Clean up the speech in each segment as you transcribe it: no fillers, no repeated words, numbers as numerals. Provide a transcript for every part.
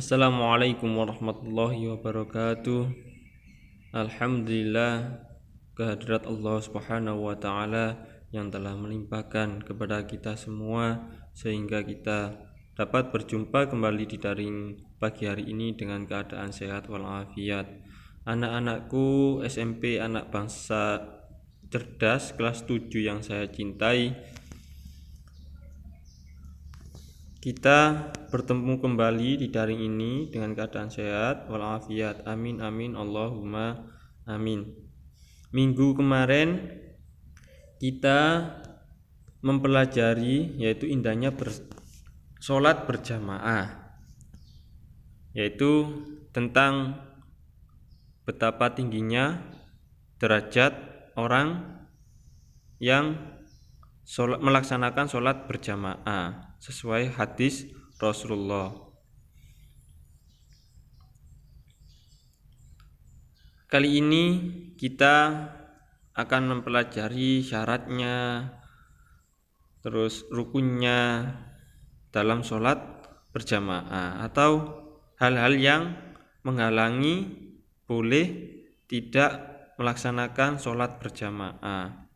Assalamualaikum warahmatullahi wabarakatuh. Alhamdulillah, kehadirat Allah Subhanahu wa taala yang telah melimpahkan kepada kita semua sehingga kita dapat berjumpa kembali di daring pagi hari ini dengan keadaan sehat walafiat. Anak-anakku SMP anak bangsa cerdas kelas 7 yang saya cintai, kita bertemu kembali di daring ini dengan keadaan sehat walafiat. Amin amin Allahumma amin. Minggu kemarin kita mempelajari yaitu indahnya sholat berjamaah, yaitu tentang betapa tingginya derajat orang yang melaksanakan sholat berjamaah sesuai hadis Rasulullah. Kali ini kita akan mempelajari syaratnya, terus rukunnya dalam sholat berjamaah, atau hal-hal yang menghalangi boleh tidak melaksanakan sholat berjamaah.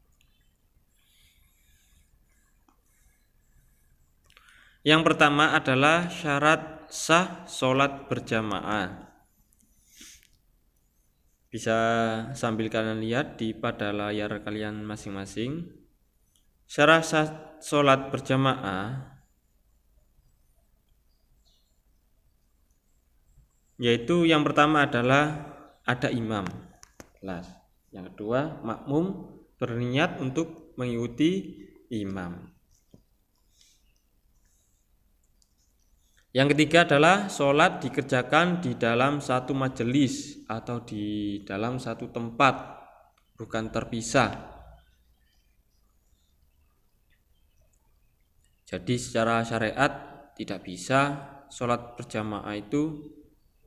Yang pertama adalah syarat sah sholat berjamaah. Bisa sambil kalian lihat pada layar kalian masing-masing. Syarat sah sholat berjamaah yaitu yang pertama adalah ada imam kelas. Yang kedua, makmum berniat untuk mengikuti imam. Yang ketiga adalah sholat dikerjakan di dalam satu majelis atau di dalam satu tempat, bukan terpisah. Jadi secara syariat tidak bisa sholat berjamaah itu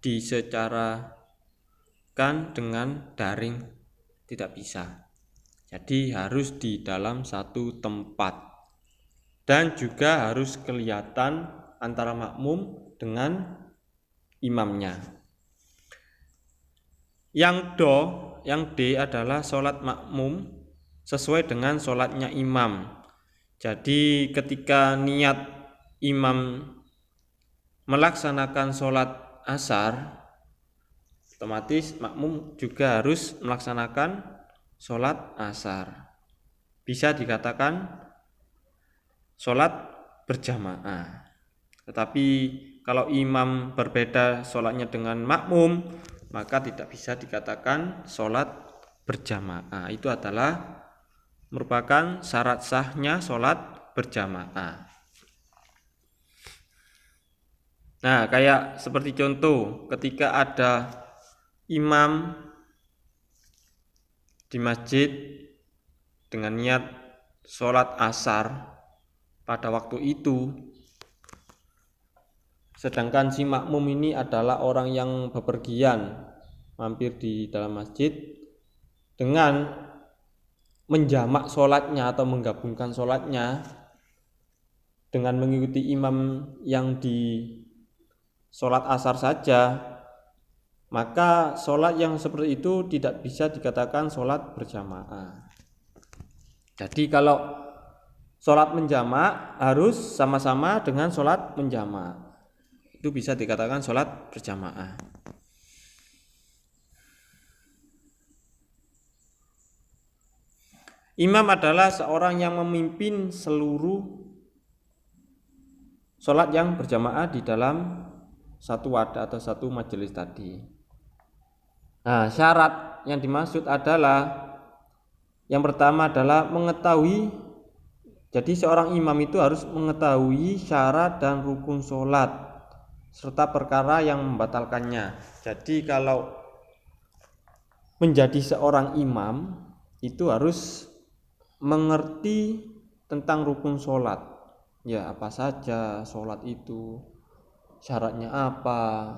disecarakan dengan daring, tidak bisa. Jadi harus di dalam satu tempat dan juga harus kelihatan antara makmum dengan imamnya. Yang D adalah sholat makmum sesuai dengan sholatnya imam. Jadi ketika niat imam melaksanakan sholat asar, otomatis makmum juga harus melaksanakan sholat asar. Bisa dikatakan sholat berjamaah. Tetapi kalau imam berbeda sholatnya dengan makmum, maka tidak bisa dikatakan sholat berjamaah. Itu adalah merupakan syarat sahnya sholat berjamaah. Nah, kayak seperti contoh ketika ada imam di masjid dengan niat sholat asar pada waktu itu, sedangkan si makmum ini adalah orang yang bepergian mampir di dalam masjid, dengan menjamak sholatnya atau menggabungkan sholatnya dengan mengikuti imam yang di sholat asar saja, maka sholat yang seperti itu tidak bisa dikatakan sholat berjamaah. Jadi kalau sholat menjamak harus sama-sama dengan sholat menjamak, itu bisa dikatakan sholat berjamaah. Imam adalah seorang yang memimpin seluruh sholat yang berjamaah di dalam satu wadah atau satu majelis tadi. Nah, syarat yang dimaksud adalah yang pertama adalah mengetahui. Jadi seorang imam itu harus mengetahui syarat dan rukun sholat serta perkara yang membatalkannya. Jadi kalau menjadi seorang imam itu harus mengerti tentang rukun sholat. Ya, apa saja sholat itu, syaratnya apa,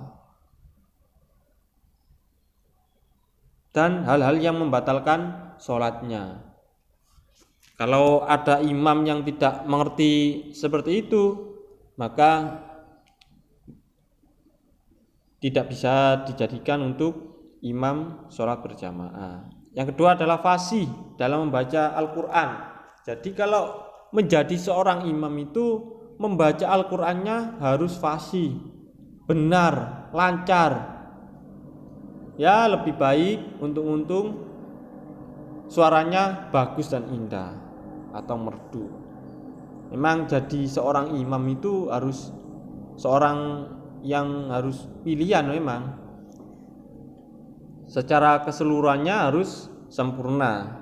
dan hal-hal yang membatalkan sholatnya. Kalau ada imam yang tidak mengerti seperti itu, maka tidak bisa dijadikan untuk imam sholat berjamaah. Yang kedua adalah fasih dalam membaca Al-Quran. Jadi kalau menjadi seorang imam itu membaca Al-Qurannya harus fasih, benar, lancar. Ya lebih baik untung-untung suaranya bagus dan indah atau merdu. Memang jadi seorang imam itu harus seorang yang harus pilihan memang. Secara keseluruhannya harus sempurna.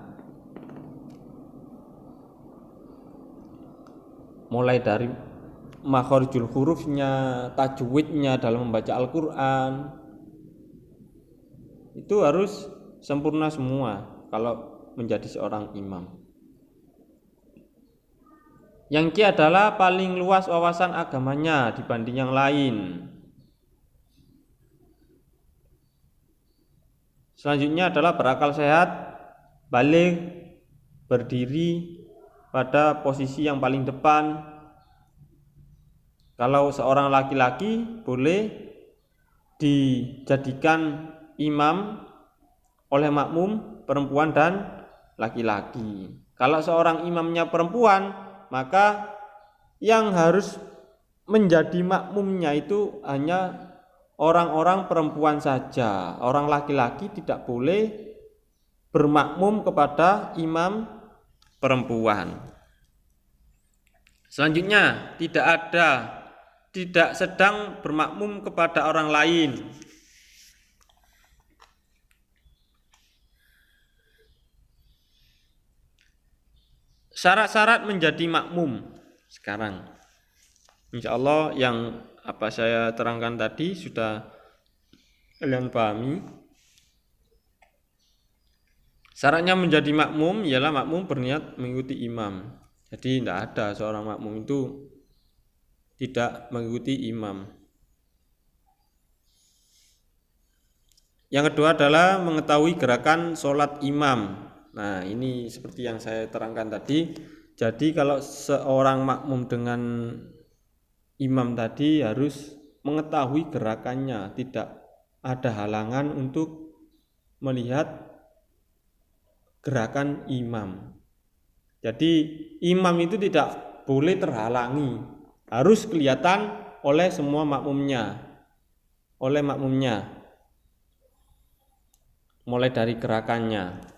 Mulai dari makharijul hurufnya, tajwidnya dalam membaca Al-Quran, itu harus sempurna semua kalau menjadi seorang imam. Yang ke adalah paling luas wawasan agamanya dibanding yang lain. Selanjutnya adalah berakal sehat, baligh, berdiri pada posisi yang paling depan. Kalau seorang laki-laki boleh dijadikan imam oleh makmum perempuan dan laki-laki. Kalau seorang imamnya perempuan, maka yang harus menjadi makmumnya itu hanya orang-orang perempuan saja. Orang laki-laki tidak boleh bermakmum kepada imam perempuan. Selanjutnya, tidak sedang bermakmum kepada orang lain. Syarat-syarat menjadi makmum sekarang. Insya Allah yang apa saya terangkan tadi sudah kalian pahami. Syaratnya menjadi makmum ialah makmum berniat mengikuti imam. Jadi tidak ada seorang makmum itu tidak mengikuti imam. Yang kedua adalah mengetahui gerakan sholat imam. Nah ini seperti yang saya terangkan tadi. Jadi kalau seorang makmum dengan imam tadi harus mengetahui gerakannya, tidak ada halangan untuk melihat gerakan imam. Jadi imam itu tidak boleh terhalangi, harus kelihatan oleh semua makmumnya. Mulai dari gerakannya.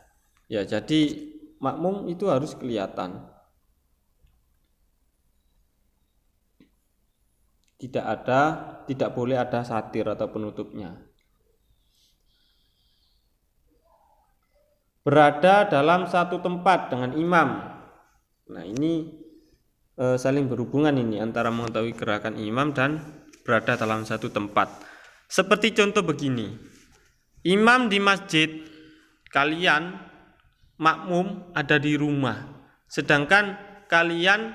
Ya, jadi makmum itu harus kelihatan. Tidak boleh ada satir atau penutupnya. Berada dalam satu tempat dengan imam. Nah, ini saling berhubungan ini antara mengetahui gerakan imam dan berada dalam satu tempat. Seperti contoh begini. Imam di masjid, kalian makmum ada di rumah. Sedangkan kalian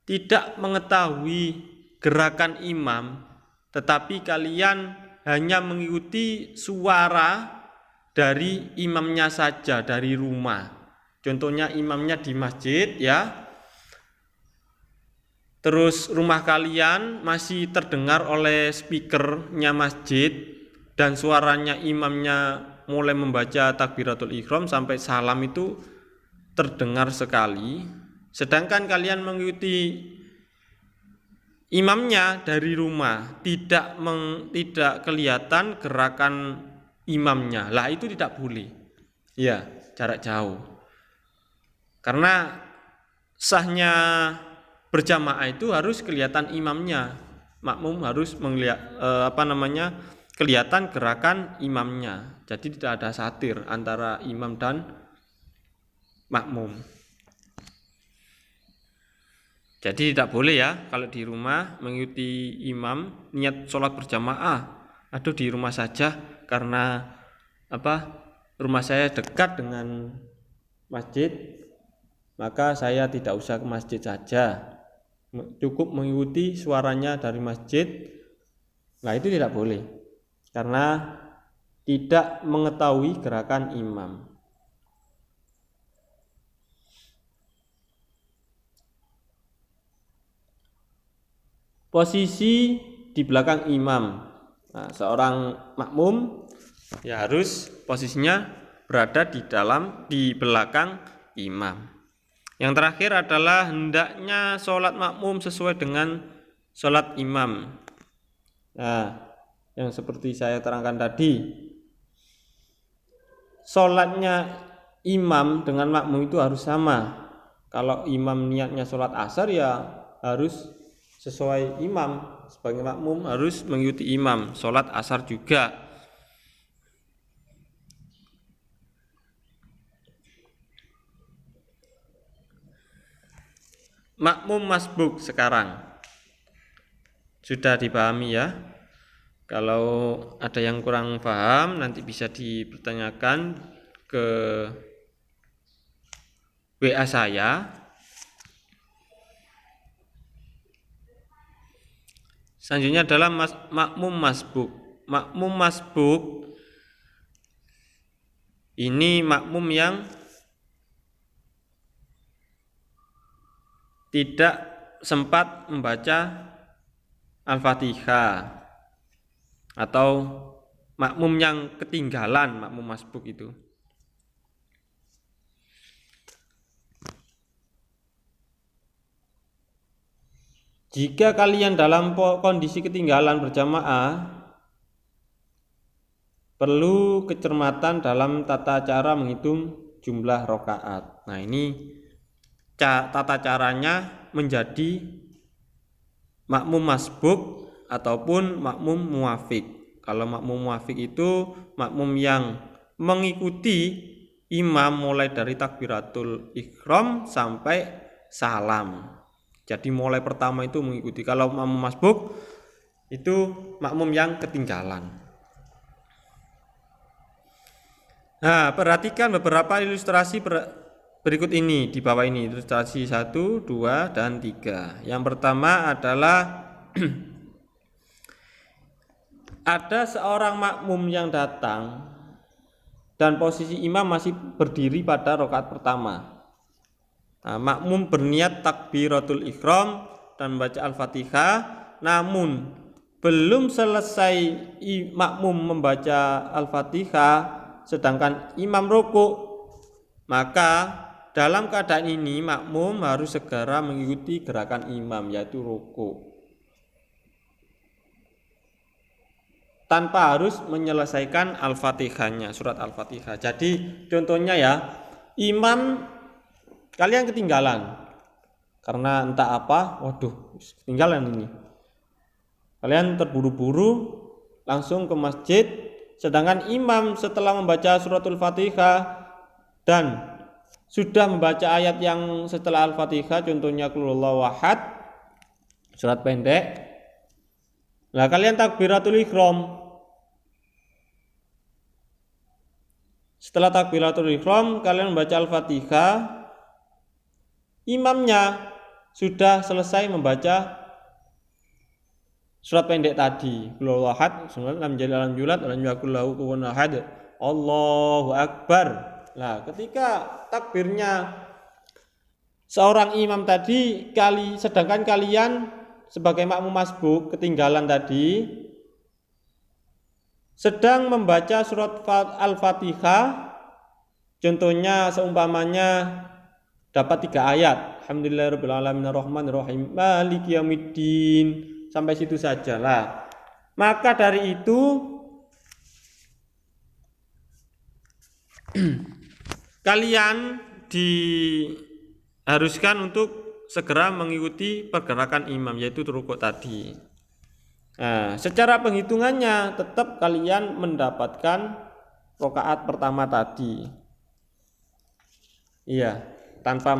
tidak mengetahui gerakan imam, tetapi kalian hanya mengikuti suara dari imamnya saja dari rumah. Contohnya imamnya di masjid ya. Terus rumah kalian masih terdengar oleh speakernya masjid dan suaranya imamnya mulai membaca takbiratul ihram sampai salam itu terdengar sekali. Sedangkan kalian mengikuti imamnya dari rumah, tidak kelihatan gerakan imamnya. Lah itu tidak boleh. Ya, jarak jauh. Karena sahnya berjamaah itu harus kelihatan imamnya. Makmum harus kelihatan gerakan imamnya. Jadi tidak ada satir antara imam dan makmum. Jadi tidak boleh ya kalau di rumah mengikuti imam niat sholat berjamaah. Aduh di rumah saja karena rumah saya dekat dengan masjid, maka saya tidak usah ke masjid saja. Cukup mengikuti suaranya dari masjid. Nah itu tidak boleh karena tidak mengetahui gerakan imam. Posisi di belakang imam. Nah, seorang makmum ya harus posisinya berada di belakang imam. Yang terakhir adalah hendaknya sholat makmum sesuai dengan sholat imam. Nah, yang seperti saya terangkan tadi, sholatnya imam dengan makmum itu harus sama. Kalau imam niatnya sholat asar ya harus sesuai imam. Sebagai makmum harus mengikuti imam, sholat asar juga. Makmum masbuk sekarang sudah dipahami ya. Kalau ada yang kurang paham nanti bisa dipertanyakan ke WA saya. Selanjutnya adalah makmum masbuk. Makmum masbuk ini makmum yang tidak sempat membaca Al-Fatihah atau makmum yang ketinggalan, makmum masbuk itu. Jika kalian dalam kondisi ketinggalan berjamaah, perlu kecermatan dalam tata cara menghitung jumlah rakaat. Nah, ini tata caranya menjadi makmum masbuk ataupun makmum muwafiq. Kalau makmum muwafiq itu makmum yang mengikuti imam mulai dari takbiratul ihram sampai salam. Jadi mulai pertama itu mengikuti. Kalau makmum masbuk itu makmum yang ketinggalan. Nah, perhatikan beberapa ilustrasi berikut ini di bawah ini, ilustrasi 1, 2, dan 3. Yang pertama adalah ada seorang makmum yang datang dan posisi imam masih berdiri pada rakaat pertama. Nah, makmum berniat takbiratul ihram dan membaca Al-Fatihah, namun belum selesai makmum membaca Al-Fatihah sedangkan imam rukuk, maka dalam keadaan ini makmum harus segera mengikuti gerakan imam, yaitu rukuk, tanpa harus menyelesaikan Al-Fatihahnya, surat Al-Fatihah. Jadi contohnya ya, imam kalian ketinggalan karena entah apa, waduh ketinggalan ini. Kalian terburu-buru langsung ke masjid, sedangkan imam setelah membaca suratul Fatihah dan sudah membaca ayat yang setelah Al-Fatihah, contohnya Qul huwallahu ahad, surat pendek. Nah, kalian takbiratul ihram. Setelah takbiratul ihram, kalian membaca Al-Fatihah. Imamnya sudah selesai membaca surat pendek tadi. Qul huwallahu ahad, lam yalid walam yulad walam yakul lahu kufuwan ahad. Allahu akbar. Nah, ketika takbirnya seorang imam tadi sedangkan kalian sebagai makmum masbuk ketinggalan tadi sedang membaca surat Al-Fatihah, contohnya seumpamanya dapat 3 ayat, alhamdulillahirabbil alamin arrahmanir rahim maliki yaumiddin, sampai situ saja lah. Maka dari itu kalian diharuskan untuk segera mengikuti pergerakan imam, yaitu rukuk tadi. Nah, secara penghitungannya tetap kalian mendapatkan rakaat pertama tadi. Iya, tanpa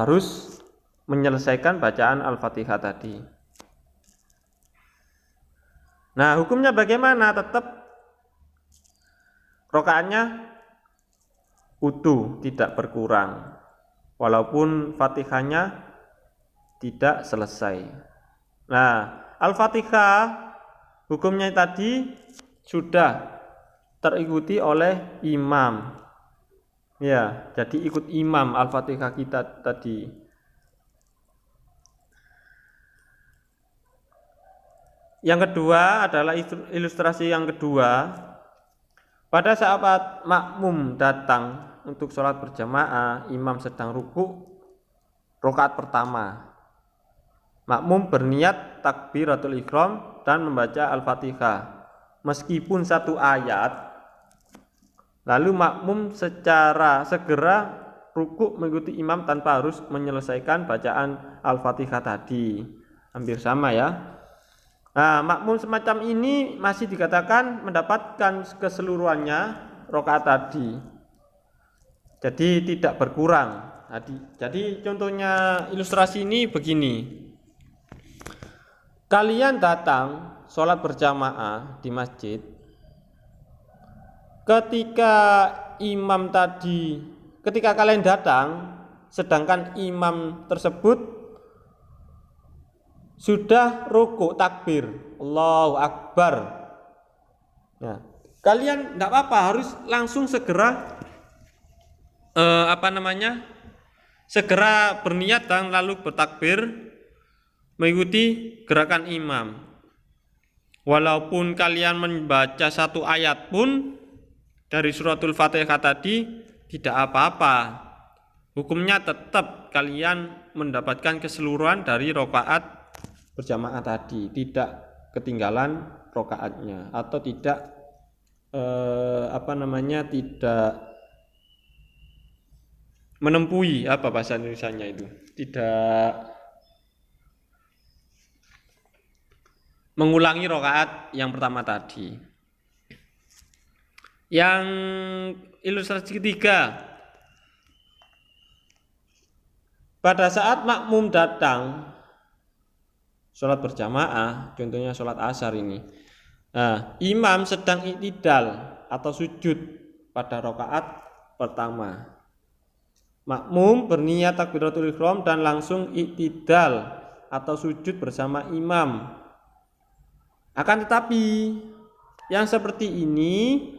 harus menyelesaikan bacaan Al-Fatihah tadi. Nah, hukumnya bagaimana? Tetap rakaatnya utuh, tidak berkurang, walaupun Fatihahnya tidak selesai. Nah, Al-Fatihah hukumnya tadi sudah terikuti oleh imam. Ya, jadi ikut imam Al-Fatihah kita tadi. Yang kedua adalah ilustrasi yang kedua. Pada saat makmum datang untuk sholat berjamaah, imam sedang ruku rakaat pertama. Makmum berniat takbiratul ihram dan membaca Al-Fatihah. Meskipun satu ayat, lalu makmum secara segera ruku mengikuti imam tanpa harus menyelesaikan bacaan Al-Fatihah tadi. Hampir sama ya. Nah, makmum semacam ini masih dikatakan mendapatkan keseluruhannya rakaat tadi. Jadi tidak berkurang. Jadi contohnya ilustrasi ini begini. Kalian datang sholat berjamaah di masjid. Ketika kalian datang, sedangkan imam tersebut sudah rukuk takbir, Allahu Akbar. Nah, kalian tidak apa-apa, harus langsung segera segera berniat dan lalu bertakbir mengikuti gerakan imam. Walaupun kalian membaca satu ayat pun dari suratul Fatihah tadi, tidak apa-apa. Hukumnya tetap kalian mendapatkan keseluruhan dari rakaat berjamaah tadi, tidak ketinggalan rakaatnya atau tidak tidak menempuhi bahasa Indonesianya itu, tidak mengulangi rakaat yang pertama tadi. Yang ilustrasi ketiga, pada saat makmum datang sholat berjamaah, contohnya sholat asar ini. Nah, imam sedang i'tidal atau sujud pada rakaat pertama. Makmum berniat takbiratul ihram dan langsung i'tidal atau sujud bersama imam. Akan tetapi yang seperti ini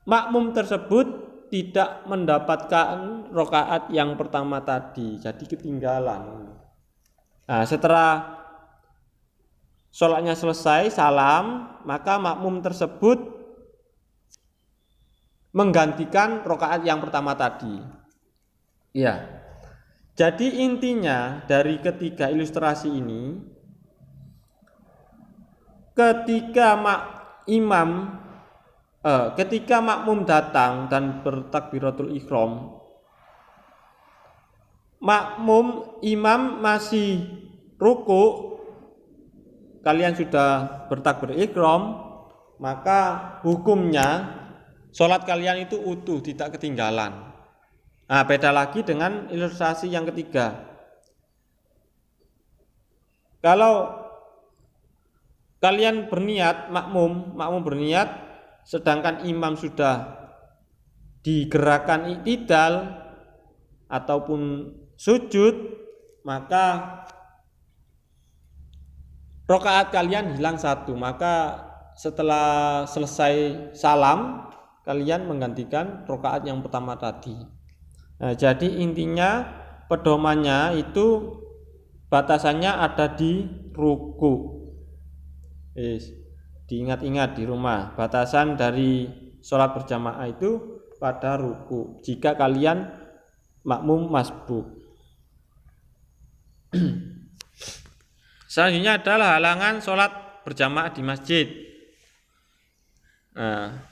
makmum tersebut tidak mendapatkan rakaat yang pertama tadi, jadi ketinggalan. Nah, setelah sholatnya selesai, salam, maka makmum tersebut menggantikan rakaat yang pertama tadi. Ya. Jadi intinya dari ketiga ilustrasi ini, ketika makmum datang dan bertakbiratul ihram, imam masih ruku, kalian sudah bertakbir ihram, maka hukumnya sholat kalian itu utuh, tidak ketinggalan. Nah, beda lagi dengan ilustrasi yang ketiga. Kalau kalian berniat, makmum berniat, sedangkan imam sudah digerakkan i'tidal ataupun sujud, maka rakaat kalian hilang satu. Maka setelah selesai salam, kalian menggantikan rakaat yang pertama tadi. Nah, jadi intinya pedomannya itu batasannya ada di ruku. Diingat-ingat di rumah, batasan dari sholat berjamaah itu pada ruku jika kalian makmum masbuk. Selanjutnya adalah halangan sholat berjamaah di masjid. Nah,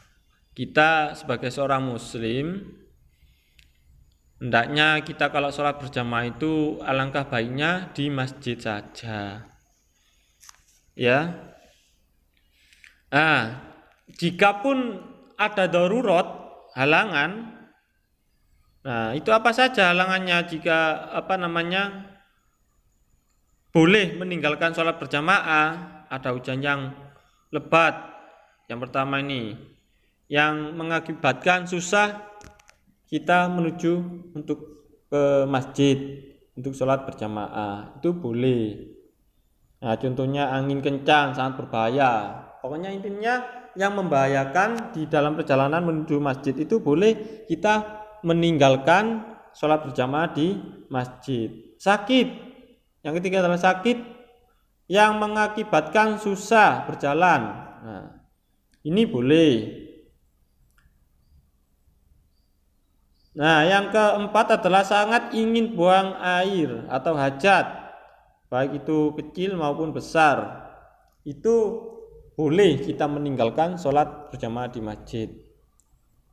kita sebagai seorang muslim, hendaknya kita kalau sholat berjamaah itu alangkah baiknya di masjid saja. Ya. Nah, jikapun ada darurat, halangan, nah itu apa saja halangannya jika boleh meninggalkan sholat berjamaah? Ada hujan yang lebat, yang pertama ini, yang mengakibatkan susah kita menuju untuk ke masjid untuk sholat berjamaah, itu boleh. Nah, contohnya angin kencang sangat berbahaya. Pokoknya intinya yang membahayakan di dalam perjalanan menuju masjid itu boleh kita meninggalkan sholat berjamaah di masjid. Sakit, yang ketiga adalah sakit, yang mengakibatkan susah berjalan. Nah, ini boleh. Nah, yang keempat adalah sangat ingin buang air atau hajat, baik itu kecil maupun besar. Itu boleh kita meninggalkan sholat berjamaah di masjid.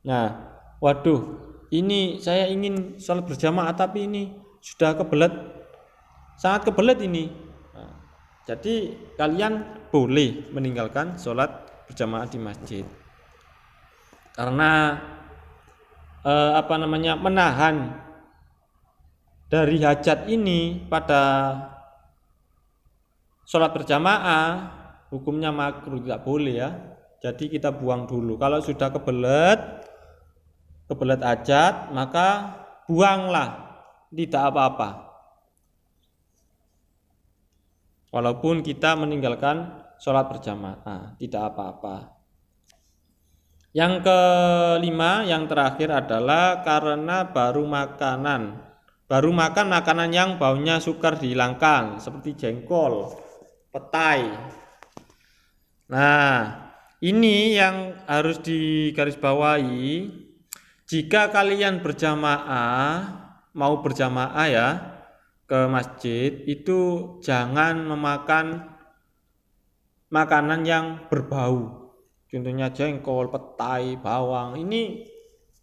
Nah, waduh, ini saya ingin sholat berjamaah tapi ini sudah kebelet, sangat kebelet ini. Nah, jadi kalian boleh meninggalkan sholat berjamaah di masjid karena menahan dari hajat ini pada sholat berjamaah hukumnya makruh, tidak boleh ya. Jadi kita buang dulu. Kalau sudah kebelet hajat, maka buanglah, tidak apa-apa. Walaupun kita meninggalkan sholat berjamaah, tidak apa-apa. Yang kelima, yang terakhir adalah karena baru makan makanan yang baunya sukar dihilangkan, seperti jengkol, petai. Nah, ini yang harus digarisbawahi. Jika kalian mau berjamaah ya ke masjid, itu jangan memakan makanan yang berbau. Contohnya jengkol, petai, bawang. Ini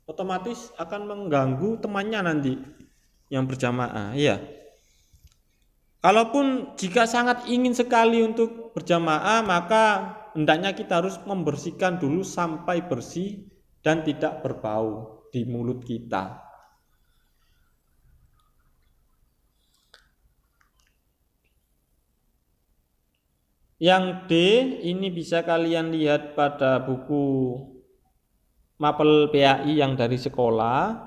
otomatis akan mengganggu temannya nanti yang berjamaah. Iya. Kalaupun jika sangat ingin sekali untuk berjamaah, maka hendaknya kita harus membersihkan dulu sampai bersih dan tidak berbau di mulut kita. Yang D ini bisa kalian lihat pada buku mapel PAI yang dari sekolah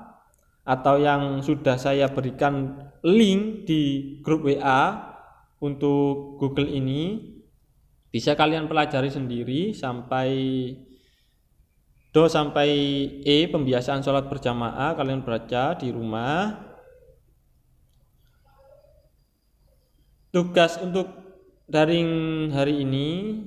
atau yang sudah saya berikan link di grup WA untuk Google ini. Bisa kalian pelajari sendiri sampai Do sampai E, pembiasaan sholat berjamaah, kalian baca di rumah. Tugas untuk daring hari ini,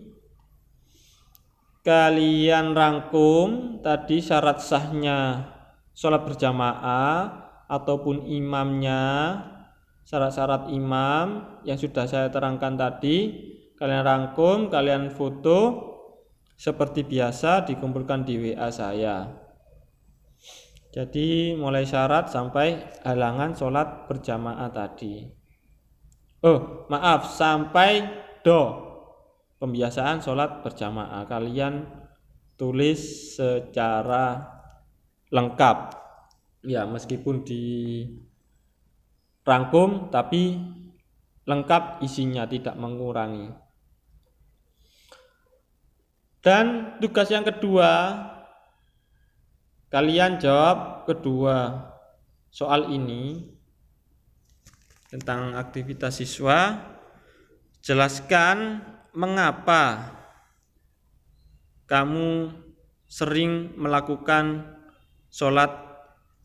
kalian rangkum tadi syarat sahnya sholat berjamaah ataupun imamnya, syarat-syarat imam yang sudah saya terangkan tadi. Kalian rangkum, kalian foto seperti biasa, dikumpulkan di WA saya. Jadi mulai syarat sampai halangan sholat berjamaah tadi. Sampai Do, pembiasaan sholat berjamaah. Kalian tulis secara lengkap. Ya, meskipun dirangkum tapi lengkap isinya, tidak mengurangi. Dan tugas yang kedua, kalian jawab kedua soal ini tentang aktivitas siswa. Jelaskan mengapa kamu sering melakukan sholat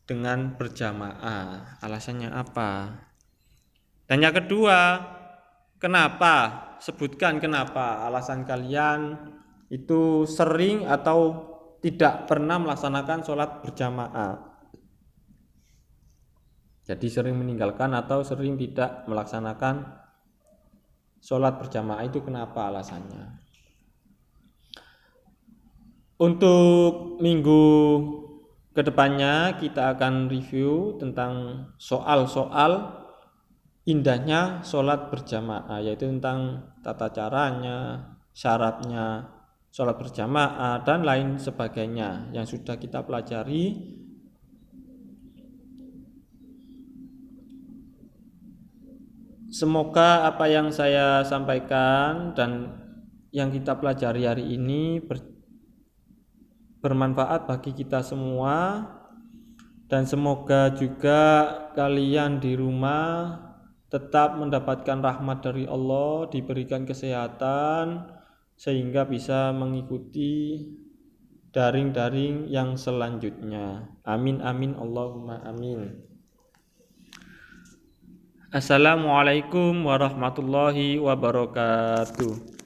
dengan berjamaah, alasannya apa. Dan yang kedua, kenapa, sebutkan kenapa alasan kalian itu sering atau tidak pernah melaksanakan sholat berjamaah. Jadi sering meninggalkan atau sering tidak melaksanakan sholat berjamaah itu kenapa alasannya. Untuk minggu kedepannya kita akan review tentang soal-soal indahnya sholat berjamaah, yaitu tentang tata caranya, syaratnya sholat berjamaah dan lain sebagainya yang sudah kita pelajari. Semoga apa yang saya sampaikan dan yang kita pelajari hari ini bermanfaat bagi kita semua, dan semoga juga kalian di rumah tetap mendapatkan rahmat dari Allah, diberikan kesehatan sehingga bisa mengikuti daring-daring yang selanjutnya. Amin amin Allahumma amin. Assalamualaikum warahmatullahi wabarakatuh.